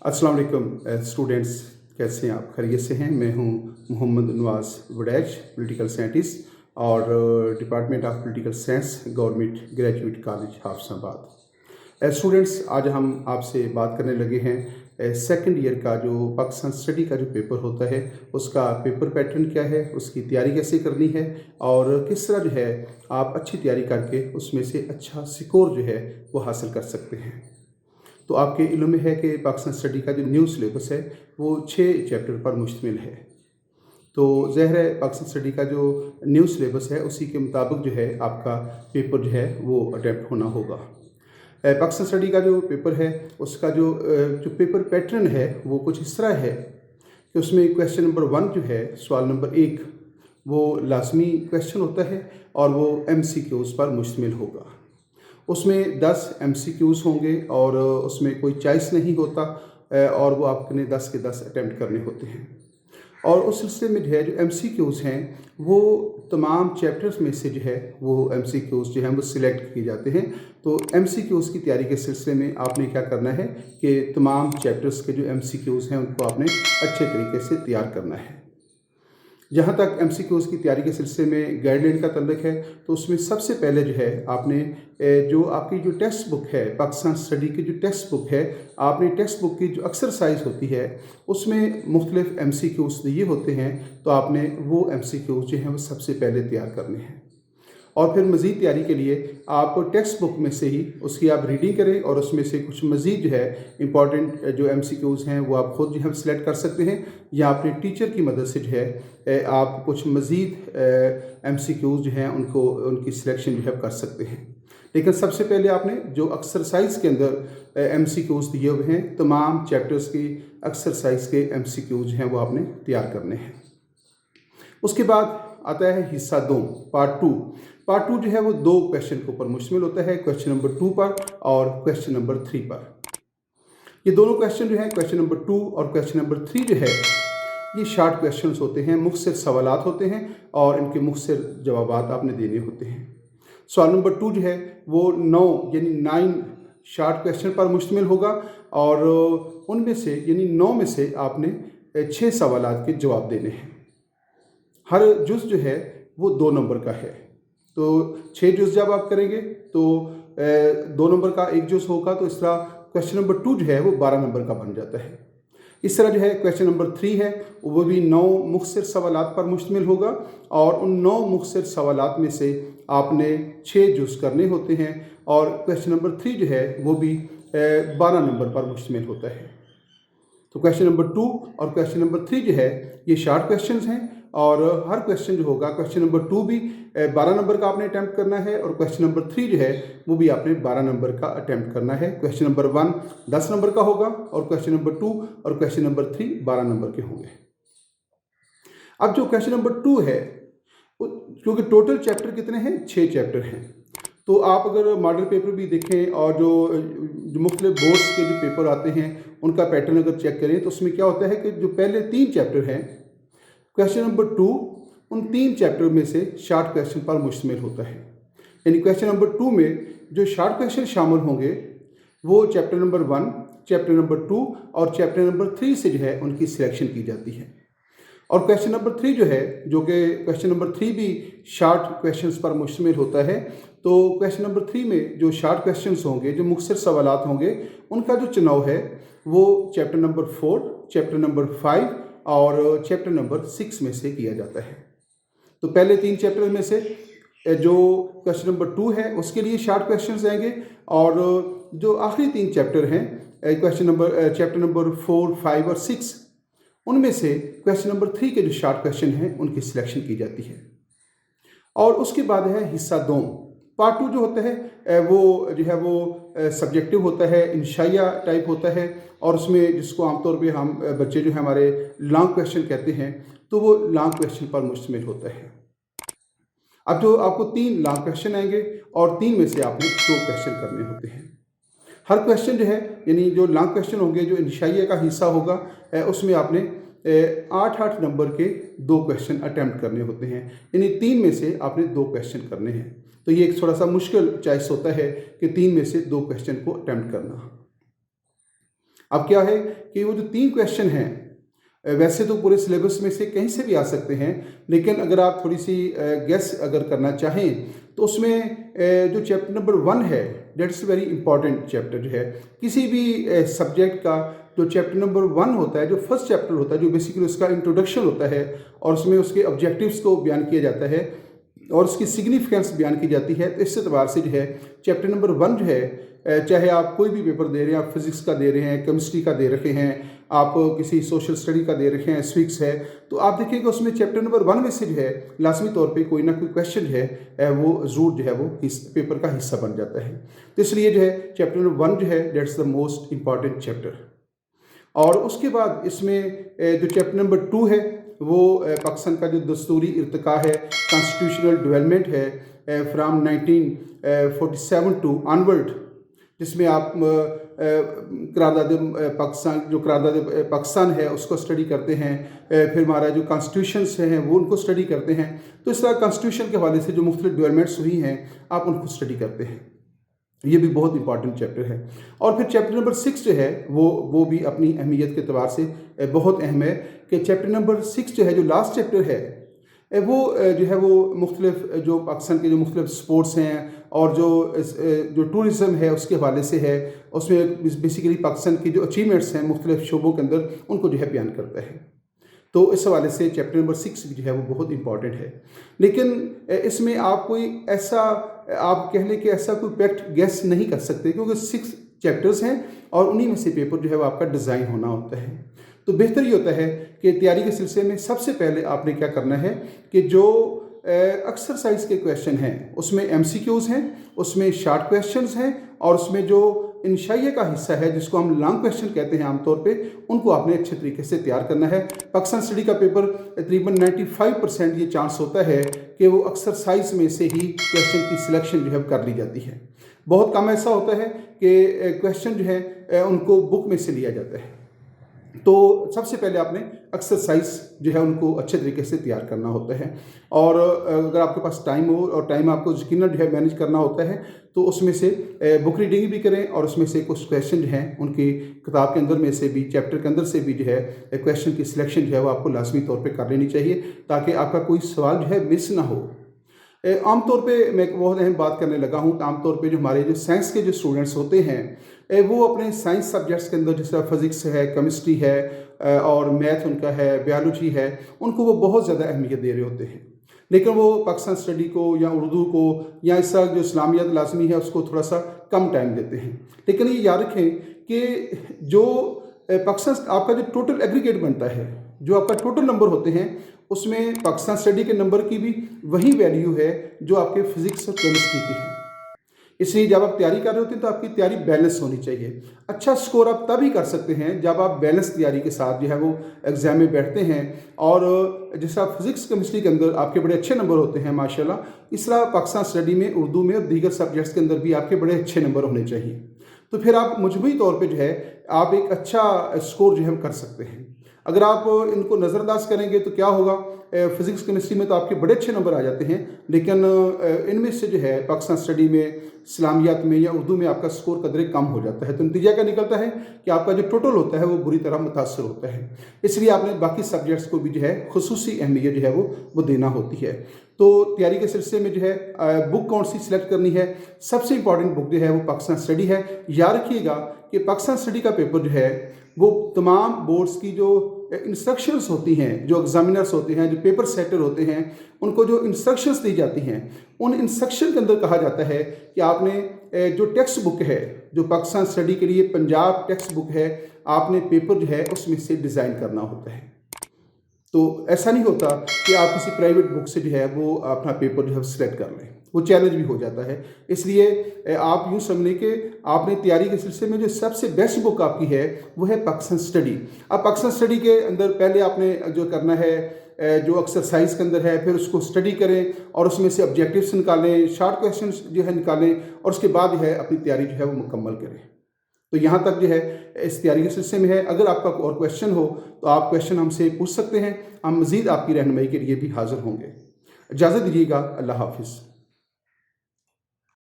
अस्सलाम वालेकुम स्टूडेंट्स, कैसे हैं आप? खैरियत से हैं? मैं हूं मोहम्मद नवाज़ वडैच, पॉलिटिकल साइंटिस्ट और department of political science, government graduate college Hafizabad. Students, आज हम आपसे बात करने लगे हैं सेकंड ईयर का जो पाकिस्तान स्टडी का जो पेपर होता है उसका पेपर पैटर्न क्या है, उसकी तैयारी कैसे करनी है और किस तरह जो है आप अच्छी तैयारी करके उसमें से अच्छा स्कोर जो है वो हासिल कर सकते हैं। तो आपके इल्म में है कि पाकिस्तान स्टडी का जो न्यू सिलेबस है वो 6 चैप्टर पर मुश्तमिल है। तो ज़ाहिर है पाकिस्तान स्टडी का जो न्यू सिलेबस है उसी के मुताबिक जो है आपका पेपर जो है वो अटैम्प्ट होना होगा। पाकिस्तान स्टडी का जो पेपर है उसका जो पेपर पैटर्न है वो कुछ इस तरह है कि उसमें क्वेश्चन नंबर 1 जो है, सवाल नंबर 1, वो लाजमी क्वेश्चन होता है और वो MCQs पर मुश्तमिल होगा। उसमें 10 MCQs होंगे और उसमें कोई चॉइस नहीं होता और वो आपने 10 के 10 अटैम्प्ट करने होते हैं। और उस सिलसिले में जो है जो MCQs हैं वो तमाम चैप्टर्स में से जो है वो MCQs जो हैं वो सिलेक्ट किए जाते हैं। तो MCQs की तैयारी के सिलसिले में आपने क्या करना है कि तमाम चैप्टर्स के जो MCQs हैं उनको आपने अच्छे तरीके से तैयार करना है। जहाँ तक MCQs की तैयारी के सिलसिले में गाइडलाइन का तल्लुक है तो उसमें सबसे पहले जो है आपने जो आपकी जो टेक्स्ट बुक है, पाकिस्तान स्टडी की जो टेक्स्ट बुक है, आपने टेक्स्ट बुक की जो एक्सरसाइज होती है उसमें मुख्तलिफ MCQs दिए होते हैं। तो आपने वो MCQs जो हैं वो सबसे पहले तैयार करने हैं और फिर मज़ीद तैयारी के लिए आप टेक्स्ट बुक में से ही उसकी आप रीडिंग करें और उसमें से कुछ मज़ीद जो है इंपॉर्टेंट जो MCQs हैं वो आप ख़ुद जो है सिलेक्ट कर सकते हैं या अपने टीचर की मदद से जो है आप कुछ मज़ीद MCQs जो हैं उनकी सिलेक्शन जो है कर सकते हैं। लेकिन सबसे पहले आपने जो एक्सरसाइज के अंदर MCQs दिए हुए हैं, तमाम चैप्टर्स की एक्सरसाइज के MCQs जो हैं वो आपने तैयार करने हैं। उसके बाद आता है हिस्सा 2, पार्ट 2। पार्ट 2 जो है वो 2 क्वेश्चन के ऊपर मुश्तमिल होता है, क्वेश्चन नंबर 2 पर और क्वेश्चन नंबर 3 पर। ये दोनों क्वेश्चन जो है, क्वेश्चन नंबर 2 और क्वेश्चन नंबर 3 जो है, ये शॉर्ट क्वेश्चंस होते हैं, मुख्तसर सवालात होते हैं और इनके मुख्तसर जवाबात आपने देने होते हैं। सवाल नंबर 2 जो है वो 9 यानी 9 शॉर्ट क्वेश्चन पर मुश्तमिल होगा और उनमें से यानी 9 में से आपने 6 सवालात के जवाब देने हैं। हर जुज़ जो है वो 2 नंबर का है। तो 6 जुज़ जब आप करेंगे तो 2 नंबर का एक जुज़ होगा, तो इस तरह क्वेश्चन नंबर 2 जो है वो 12 नंबर का बन जाता है। इस तरह जो है क्वेश्चन नंबर 3 है वो भी 9 मुख्तसर सवालात पर मुश्तमिल होगा और उन 9 मुख्तसर सवालात में से आपने 6 जुज़ करने होते हैं और क्वेश्चन नंबर 3 जो है वो भी 12 नंबर पर मुश्तमिल होता है। तो क्वेश्चन नंबर 2 और क्वेश्चन नंबर 3 जो है ये शॉर्ट क्वेश्चंस हैं और हर क्वेश्चन जो होगा, क्वेश्चन नंबर 2 भी 12 नंबर का आपने अटैम्प्ट करना है और क्वेश्चन नंबर 3 जो है वो भी आपने 12 नंबर का अटैम्प्ट करना है। क्वेश्चन नंबर 1 10 नंबर का होगा और क्वेश्चन नंबर 2 और क्वेश्चन नंबर 3 12 नंबर के होंगे। अब जो क्वेश्चन नंबर 2 है, क्योंकि टोटल चैप्टर कितने हैं, 6 चैप्टर हैं, तो आप अगर मॉडल पेपर भी देखें और जो मुख्तलिफ बोर्ड्स के जो पेपर आते हैं उनका पैटर्न अगर चेक करें तो उसमें क्या होता है कि जो पहले 3 चैप्टर हैं, क्वेश्चन नंबर 2 उन 3 चैप्टर में से शॉर्ट क्वेश्चन पर मुश्तमिल होता है। यानी क्वेश्चन नंबर 2 में जो शॉर्ट क्वेश्चन शामिल होंगे वो चैप्टर नंबर 1, चैप्टर नंबर 2 और चैप्टर नंबर 3 से जो है उनकी सिलेक्शन की जाती है। और क्वेश्चन नंबर 3 जो है, जो कि क्वेश्चन नंबर 3 भी शॉर्ट क्वेश्चंस पर मुश्तमिल होता है, तो क्वेश्चन नंबर 3 में जो शॉर्ट क्वेश्चंस होंगे, जो मुख्तसर सवालात होंगे, उनका जो चुनाव है वो चैप्टर नंबर 4, चैप्टर नंबर 5 और चैप्टर नंबर 6 में से किया जाता है। तो पहले 3 चैप्टर में से जो क्वेश्चन नंबर 2 है उसके लिए शॉर्ट क्वेश्चंस आएंगे और जो आखिरी 3 चैप्टर हैं, चैप्टर नंबर 4, 5 और 6, उनमें से क्वेश्चन नंबर 3 के जो शॉर्ट क्वेश्चन हैं उनकी सिलेक्शन की जाती है। और उसके बाद है हिस्सा 2, पार्ट 2 जो होता है वो जो है वो सब्जेक्टिव होता है, इंशाइया टाइप होता है और उसमें जिसको आमतौर पे हम बच्चे जो है हमारे लॉन्ग क्वेश्चन कहते हैं, तो वो लॉन्ग क्वेश्चन पर मुश्तमिल होता है। अब जो आपको 3 लॉन्ग क्वेश्चन आएंगे और 3 में से आपने 2 क्वेश्चन करने होते हैं। हर क्वेश्चन जो है, यानी जो लॉन्ग क्वेश्चन होंगे, जो इंशाइया का हिस्सा होगा, उसमें आपने 8-8 नंबर के 2 क्वेश्चन अटैम्प्ट करने होते हैं, यानी 3 में से आपने 2 क्वेश्चन करने हैं। तो ये एक थोड़ा सा मुश्किल चॉइस होता है कि 3 में से 2 क्वेश्चन को अटैम्प्ट करना। अब क्या है कि वो जो 3 क्वेश्चन हैं, वैसे तो पूरे सिलेबस में से कहीं से भी आ सकते हैं, लेकिन अगर आप थोड़ी सी गेस अगर करना चाहें तो उसमें जो चैप्टर नंबर 1 है, दैट्स वेरी इंपॉर्टेंट चैप्टर जो है किसी भी सब्जेक्ट का। जो चैप्टर नंबर 1 होता है, जो फर्स्ट चैप्टर होता है, जो बेसिकली उसका इंट्रोडक्शन होता है और उसमें उसके ऑब्जेक्टिव्स को बयान किया जाता है और उसकी सिग्निफिकेंस बयान की जाती है। तो इस एतबार से जो है चैप्टर नंबर 1 जो है, चाहे आप कोई भी पेपर दे रहे हैं, आप फिजिक्स का दे रहे हैं, केमिस्ट्री का दे रखे हैं, आप किसी सोशल स्टडी का दे रखे हैं, स्विक्स है, तो आप देखिएगा उसमें चैप्टर नंबर 1 में से जो है लाजमी तौर पे कोई ना कोई क्वेश्चन जो है वो ज़रूर जो है वो पेपर का हिस्सा बन जाता है। तो इसलिए जो है चैप्टर नंबर 1 जो है that's the most important chapter. और उसके बाद इसमें जो चैप्टर नंबर 2 है वो पाकिस्तान का जो दस्तूरी इर्तिका है, कॉन्स्टिट्यूशनल डेवलपमेंट है फ्राम 1947 टू ऑनवर्ड, जिसमें आप करारदाद पाकिस्तान, जो करारदाद पाकिस्तान है उसको स्टडी करते हैं, फिर हमारा जो कॉन्स्टिट्यूशंस हैं वो उनको स्टडी करते हैं। तो इस तरह कॉन्स्टिट्यूशन के हवाले से जो मुख्तलिफ डेवलपमेंट्स हुई हैं आप उनको स्टडी करते हैं। ये भी बहुत इंपॉर्टेंट चैप्टर है। और फिर चैप्टर नंबर 6 जो है वो भी अपनी अहमियत के अतबार से बहुत अहम है कि चैप्टर नंबर 6 जो है, जो लास्ट चैप्टर है, वो जो है वो मुख्तलिफ जो पाकिस्तान के जो मुख्तलिफ स्पोर्ट्स हैं और जो टूरिज़म है उसके हवाले से है। उसमें बेसिकली पाकिस्तान की जो अचीवमेंट्स हैं मुख्तलिफ शोबों के अंदर उनको जो है बयान करता है। तो इस हवाले से चैप्टर नंबर 6 जो है वो बहुत इंपॉर्टेंट है। लेकिन इसमें आप कोई ऐसा, आप कह लें कि ऐसा कोई फैक्ट गेस नहीं कर सकते, क्योंकि 6 चैप्टर्स हैं और उन्हीं में से पेपर जो है वो आपका डिज़ाइन होना होता है। तो बेहतर ये होता है कि तैयारी के सिलसिले में सबसे पहले आपने क्या करना है कि जो एक्सरसाइज के क्वेश्चन हैं उसमें MCQs हैं, उसमें शार्ट क्वेश्चंस हैं और उसमें जो इंशाइया का हिस्सा है जिसको हम लॉन्ग क्वेश्चन कहते हैं आमतौर पे, उनको आपने अच्छे तरीके से तैयार करना है। पाकिस्तान स्टडी का पेपर तकरीबन 95% ये चांस होता है कि वो एक्सरसाइज में से ही क्वेश्चन की सिलेक्शन जो है कर ली जाती है। बहुत कम ऐसा होता है कि क्वेश्चन जो है उनको बुक में से लिया जाता है। तो सबसे पहले आपने एक्सरसाइज जो है उनको अच्छे तरीके से तैयार करना होता है। और अगर आपके पास टाइम हो और टाइम आपको यकीनन जो है मैनेज करना होता है, तो उसमें से बुक रीडिंग भी करें और उसमें से कुछ क्वेश्चन जो हैं उनकी किताब के अंदर में से भी, चैप्टर के अंदर से भी जो है क्वेश्चन की सिलेक्शन जो है वो आपको लाजमी तौर पे कर लेनी चाहिए, ताकि आपका कोई सवाल जो है मिस ना हो। आमतौर पे मैं एक बहुत अहम बात करने लगा हूँ। आमतौर पे जो हमारे जो साइंस के जो स्टूडेंट्स होते हैं वो अपने साइंस सब्जेक्ट्स के अंदर, जिस तरह फिज़िक्स है, केमिस्ट्री है और मैथ उनका है, बायोलॉजी है, उनको वो बहुत ज़्यादा अहमियत दे रहे होते हैं। लेकिन वो पाकिस्तान स्टडी को या उर्दू को या इस तरह जो इस्लामियत लाजमी है उसको थोड़ा सा कम टाइम देते हैं। लेकिन ये याद रखें कि जो पाकिस्तान आपका जो टोटल एग्रीगेट बनता है, जो आपका टोटल नंबर होते हैं, उसमें पाकिस्तान स्टडी के नंबर की भी वही वैल्यू है जो आपके फिजिक्स और केमिस्ट्री की है। इसलिए जब आप तैयारी कर रहे होते हैं तो आपकी तैयारी बैलेंस होनी चाहिए। अच्छा स्कोर आप तभी कर सकते हैं जब आप बैलेंस तैयारी के साथ जो है वो एग्ज़ाम में बैठते हैं। और जैसा फिजिक्स केमिस्ट्री के अंदर आपके बड़े अच्छे नंबर होते हैं माशाल्लाह, इस तरह पाकिस्तान स्टडी में, उर्दू में और दीगर सब्जेक्ट्स के अंदर भी आपके बड़े अच्छे नंबर होने चाहिए। तो फिर आप मजमूई तौर पर जो है आप एक अच्छा स्कोर जो है कर सकते हैं। अगर आप इनको नज़रअंदाज करेंगे तो क्या होगा, फिजिक्स केमिस्ट्री में तो आपके बड़े अच्छे नंबर आ जाते हैं, लेकिन इनमें से जो है पाकिस्तान स्टडी में, इस्लामियात में या उर्दू में आपका स्कोर कदरे कम हो जाता है। तो नतीजा क्या निकलता है कि आपका जो टोटल होता है वो बुरी तरह मुतासर होता है। इसलिए आपने बाकी सब्जेक्ट्स को भी जो है खुसूसी अहमियत जो है वो देना होती है। तो तैयारी के सिलसिले में जो है बुक कौन सी सिलेक्ट करनी है, सबसे इंपॉर्टेंट बुक जो है वो पाकिस्तान स्टडी है। याद रखिएगा कि पाकिस्तान स्टडी का पेपर जो है वो तमाम बोर्ड्स की जो इंस्ट्रक्शंस होती हैं, जो एग्जामिनर्स होते हैं, जो पेपर सेटर होते हैं, उनको जो इंस्ट्रक्शंस दी जाती हैं, उन इंस्ट्रक्शन के अंदर कहा जाता है कि आपने जो टेक्स्ट बुक है, जो पाकिस्तान स्टडी के लिए पंजाब टेक्स्ट बुक है, आपने पेपर जो है उसमें से डिज़ाइन करना होता है। तो ऐसा नहीं होता कि आप किसी प्राइवेट बुक से जो है वो अपना पेपर जो है सिलेक्ट कर लें, वो चैलेंज भी हो जाता है। इसलिए आप यूँ समझें कि आपने तैयारी के सिलसिले में जो सबसे बेस्ट बुक आपकी है वो है पाकिस्तान स्टडी। अब पाकिस्तान स्टडी के अंदर पहले आपने जो करना है, जो एक्सरसाइज के अंदर है, फिर उसको स्टडी करें और उसमें से ऑब्जेक्टिव्स निकालें, शार्ट क्वेश्चन जो है निकालें और उसके बाद जो है अपनी तैयारी जो है वो मुकम्मल करें। तो यहाँ तक जो है इस तैयारी के सिलसिले में है। अगर आपका कोई और क्वेश्चन हो तो आप क्वेश्चन हमसे पूछ सकते हैं, हम मज़ीद आपकी रहनुमाई के लिए भी हाज़िर होंगे। इजाज़त दीजिएगा, अल्लाह हाफिज़।